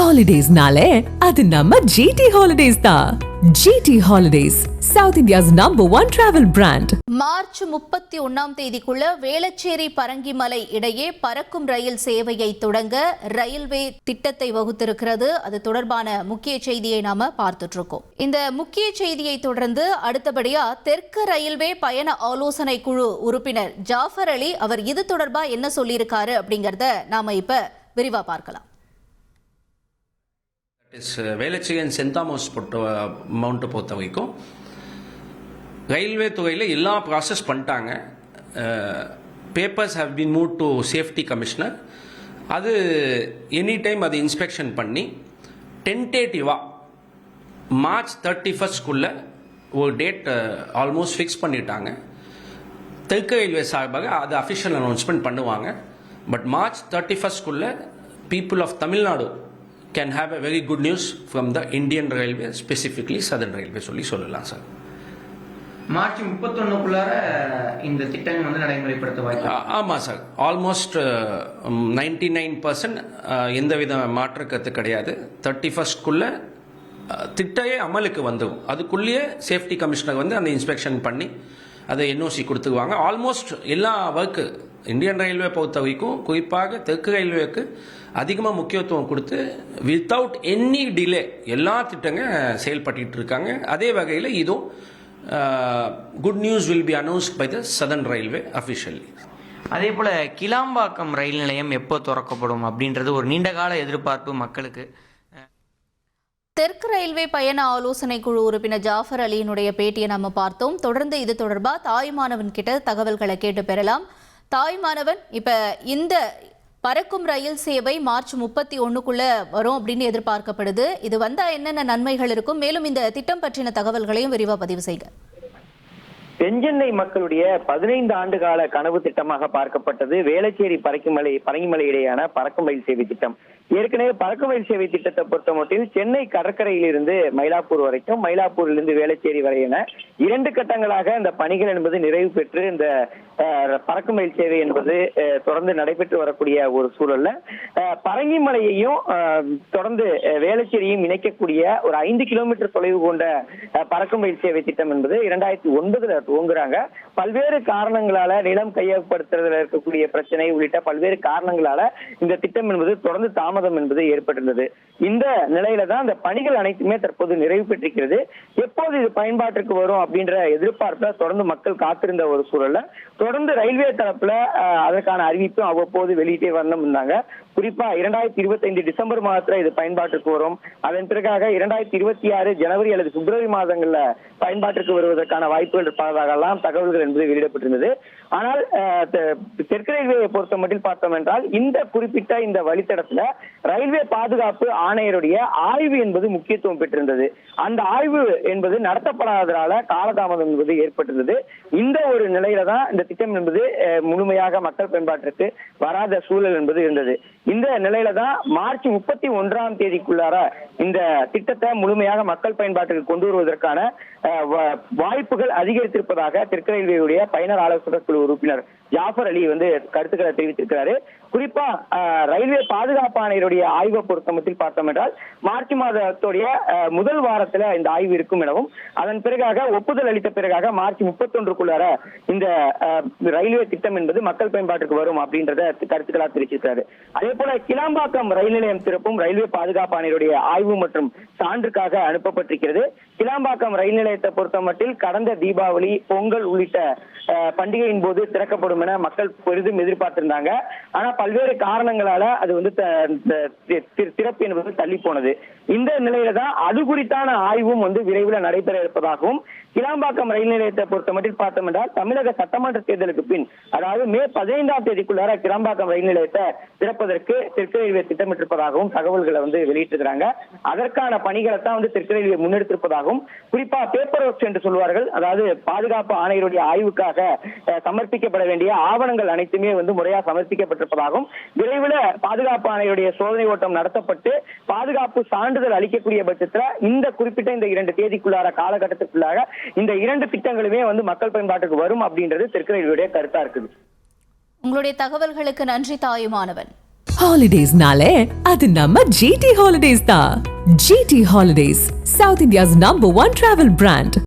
ஹாலிடேஸ்னாலே அது நம்ம ஜிடி ஹாலிடேஸ் தான். GT holidays, South India's #1 travel brand. March 31 Velachery Parangimalai இடையே பறக்கும் ரயில் சேவையை தொடங்க ரயில்வே திட்டத்தை வகுத்திருக்கிறது. அது தொடர்பான முக்கிய செய்தியை நாம பார்த்துட்டு இருக்கோம். இந்த முக்கிய செய்தியை தொடர்ந்து அடுத்தபடியா தெற்கு ரயில்வே பயண ஆலோசனை குழு உறுப்பினர் ஜாஃபர் அலி அவர் இது தொடர்பா என்ன சொல்லியிருக்காரு அப்படிங்கறத நாம இப்ப விரிவா பார்க்கலாம். வேளச்சேரி அண்ட் சென்ட் தாமஸ் மவுண்ட்டை பொறுத்த வரைக்கும் ரயில்வே துறையில் எல்லா ப்ராசஸ் பண்ணிட்டாங்க. Papers have been move to safety commissioner. அது எனி டைம் அது இன்ஸ்பெக்ஷன் பண்ணி டென்டேட்டிவாக மார்ச் 31 ஒரு டேட் ஆல்மோஸ்ட் ஃபிக்ஸ் பண்ணிட்டாங்க. தெற்கு ரயில்வே சார்பாக அது அஃபிஷியல் அனௌன்ஸ்மெண்ட் பண்ணுவாங்க. But March 31 people of Tamil Nadu can have a very good news from the Indian Railway, specifically Southern Railway சொல்லலாம் சார். மார்ச் 31 இந்த திட்டம் வந்து நடைமுறைப்படுத்த வாய்ப்பு. ஆமாம் சார், ஆல்மோஸ்ட் 99% எந்தவித மாற்று கருத்து கிடையாது. 31 திட்டையே அமலுக்கு வந்துடும். அதுக்குள்ளேயே சேஃப்டி கமிஷனர் வந்து அந்த இன்ஸ்பெக்ஷன் பண்ணி அதை என்ஓசி கொடுத்துக்குவாங்க. ஆல்மோஸ்ட் எல்லா ஒர்க்கு இந்தியன் ரயில்வே பொறுத்த வரைக்கும் குறிப்பாக தெற்கு ரயில்வேக்கு அதிகமாக முக்கியத்துவம் கொடுத்து வித்தவுட் எனி டிலே எல்லா திட்டங்க செயல்பட்டு இருக்காங்க. அதே வகையில் இதுவும் good news will be announced by the southern railway officially. அதே போல் கிளாம்பாக்கம் ரயில் நிலையம் எப்போ திறக்கப்படும் அப்படின்றது ஒரு நீண்டகால எதிர்பார்ப்பு மக்களுக்கு. தெற்கு ரயில்வே பயண ஆலோசனை குழு உறுப்பினர் ஜாஃபர் அலியினுடைய பேட்டியை நம்ம பார்த்தோம். தொடர்ந்து இது தொடர்பாக தாய்மானவன் கிட்ட தகவல்களை கேட்டு பெறலாம். தாய்மானவன், இப்ப இந்த பறக்கும் ரயில் சேவை மார்ச் 31 வரும் அப்படின்னு எதிர்பார்க்கப்படுது. இது வந்தா என்னென்ன நன்மைகள் இருக்கும், மேலும் இந்த திட்டம் பற்றின தகவல்களையும் விரிவா பதிவு செய்க. தென்சென்னை மக்களுடைய 15 ஆண்டு கால கனவு திட்டமாக பார்க்கப்பட்டது வேளச்சேரி பரங்கிமலை இடையான பறக்கும் ரயில் சேவை திட்டம். ஏற்கனவே பறக்கும் ரயில் சேவை திட்டத்தை பொறுத்த மட்டில் சென்னை கடற்கரையிலிருந்து மயிலாப்பூர் வரைக்கும், மயிலாப்பூரிலிருந்து வேளச்சேரி வரை என 2 கட்டங்களாக இந்த பணிகள் என்பது நிறைவு பெற்று இந்த பறக்கும் ரயில் சேவை என்பது தொடர்ந்து நடைபெற்று வரக்கூடிய ஒரு சூழல்ல பரங்கிமலையையும் தொடர்ந்து வேளச்சேரியும் இணைக்கக்கூடிய ஒரு 5 கிலோமீட்டர் தொலைவு கொண்ட பறக்கும் ரயில் சேவை திட்டம் என்பது 2009 துவங்குறாங்க. பல்வேறு காரணங்களால நிலம் கையகப்படுத்துறதுல இருக்கக்கூடிய பிரச்சனை உள்ளிட்ட பல்வேறு காரணங்களால இந்த திட்டம் என்பது தொடர்ந்து தாமதம் என்பது ஏற்பட்டிருந்தது. இந்த நிலையில தான் இந்த பணிகள் அனைத்துமே தற்போது நிறைவு பெற்றிருக்கிறது. எப்போது இது பயன்பாட்டிற்கு வரும் அப்படின்ற எதிர்பார்ப்ப தொடர்ந்து மக்கள் காத்திருந்த ஒரு சூழல்ல தொடர்ந்து ரயில்வே தரப்புல அதற்கான அறிவிப்பும் அவ்வப்போது வெளியிட்டே வரணும்னாங்க. குறிப்பா 2025 டிசம்பர் மாதத்துல இது பயன்பாட்டிற்கு வரும். அதன் பிறகாக 2026 ஜனவரி அல்லது பிப்ரவரி மாதங்கள்ல பயன்பாட்டிற்கு வருவதற்கான வாய்ப்புகள் இருப்பதாகலாம் தகவல்கள் என்பது வெளியிடப்பட்டிருந்தது. ஆனால் தெற்கு ரயில்வேயை பொறுத்த மட்டும் பார்த்தோம் என்றால் இந்த குறிப்பிட்ட இந்த வழித்தடத்துல ரயில்வே பாதுகாப்பு ஆணையருடைய ஆய்வு என்பது முக்கியத்துவம் பெற்றிருந்தது. அந்த ஆய்வு என்பது நடத்தப்படாததால காலதாமதம் என்பது ஏற்பட்டிருந்தது. இந்த ஒரு நிலையில தான் இந்த திட்டம் என்பது முழுமையாக மக்கள் பயன்பாட்டிற்கு வராத சூழல் என்பது இருந்தது. இந்த நிலையில தான் மார்ச் 31 இந்த திட்டத்தை முழுமையாக மக்கள் பயன்பாட்டிற்கு கொண்டு வருவதற்கான வாய்ப்புகள் அதிகரித்திருப்பதாக தெற்கு ரயில்வேயுடைய பயனர் ஆலோசகர் குழு உறுப்பினர் ஜாஃபர் அலி வந்து கருத்துக்களை தெரிவித்திருக்கிறாரு. குறிப்பா ரயில்வே பாதுகாப்பு ஆணையருடைய ஆய்வை பொறுத்த மட்டும் பார்த்தோம் என்றால் மார்ச் மாதத்துடைய முதல் வாரத்துல இந்த ஆய்வு இருக்கும் எனவும் அதன் பிறகாக ஒப்புதல் அளித்த பிறகாக மார்ச் 31 இந்த ரயில்வே திட்டம் என்பது மக்கள் பயன்பாட்டுக்கு வரும் அப்படின்றத கருத்துக்களா தெரிவிச்சிருக்காரு. அதே போல கிளாம்பாக்கம் ரயில் நிலையம் திறப்பும் ரயில்வே பாதுகாப்பு ஆணையருடைய ஆய்வு மற்றும் சான்றுக்காக அனுப்பப்பட்டிருக்கிறது. கிளாம்பாக்கம் ரயில் நிலையத்தை பொறுத்த மட்டில் கடந்த தீபாவளி, பொங்கல் உள்ளிட்ட பண்டிகையின் போது திறக்கப்படும் என மக்கள் பெரிதும் எதிர்பார்த்திருந்தாங்க. ஆனா பல்வேறு காரணங்களால அது வந்து திறப்பு என்பது தள்ளி போனது. இந்த நிலையில தான் அது குறித்தான ஆய்வும் வந்து விரைவில் நடைபெற இருப்பதாகவும் கிளாம்பாக்கம் ரயில் நிலையத்தை பொறுத்த மட்டும் பார்த்தோம் என்றால் தமிழக சட்டமன்ற தேர்தலுக்கு பின், அதாவது மே 15 கிளாம்பாக்கம் ரயில் நிலையத்தை திறப்பதற்கு தெற்கு ரயில்வே திட்டமிட்டிருப்பதாகவும் தகவல்களை வந்து வெளியிட்டிருக்கிறாங்க. அதற்கான பணிகளை தான் வந்து தெற்கு ரயில்வே முன்னெடுத்திருப்பதாகவும், குறிப்பா பேப்பர் ஒர்க்ஸ் என்று சொல்வார்கள், அதாவது பாதுகாப்பு ஆணையருடைய ஆய்வுக்காக சமர்ப்பிக்கப்பட வேண்டிய ஆவணங்கள் அனைத்துமே வந்து முறையாக சமர்ப்பிக்கப்பட்டிருப்பதாகவும், விரைவில் பாதுகாப்பு ஆணையருடைய சோதனை ஓட்டம் நடத்தப்பட்டு பாதுகாப்பு சான்றிதழ் அளிக்கக்கூடிய பட்சத்தில் இந்த குறிப்பிட்ட இந்த 2 தேதிக்குள்ளார காலகட்டத்திற்குள்ளாக இந்த 2 திட்டங்களுமே வந்து மக்கள் பயன்பாட்டுக்கு வரும் அப்படின்றது தெற்கு ரயில்வேயுடைய கருத்தா இருக்குது. உங்களுடைய தகவல்களுக்கு நன்றி தாயுமானவன். ஹாலிடேஸ்னாலே அது நம்ம GT ஹாலிடேஸ் தான். GT holidays, South India's #1 travel brand.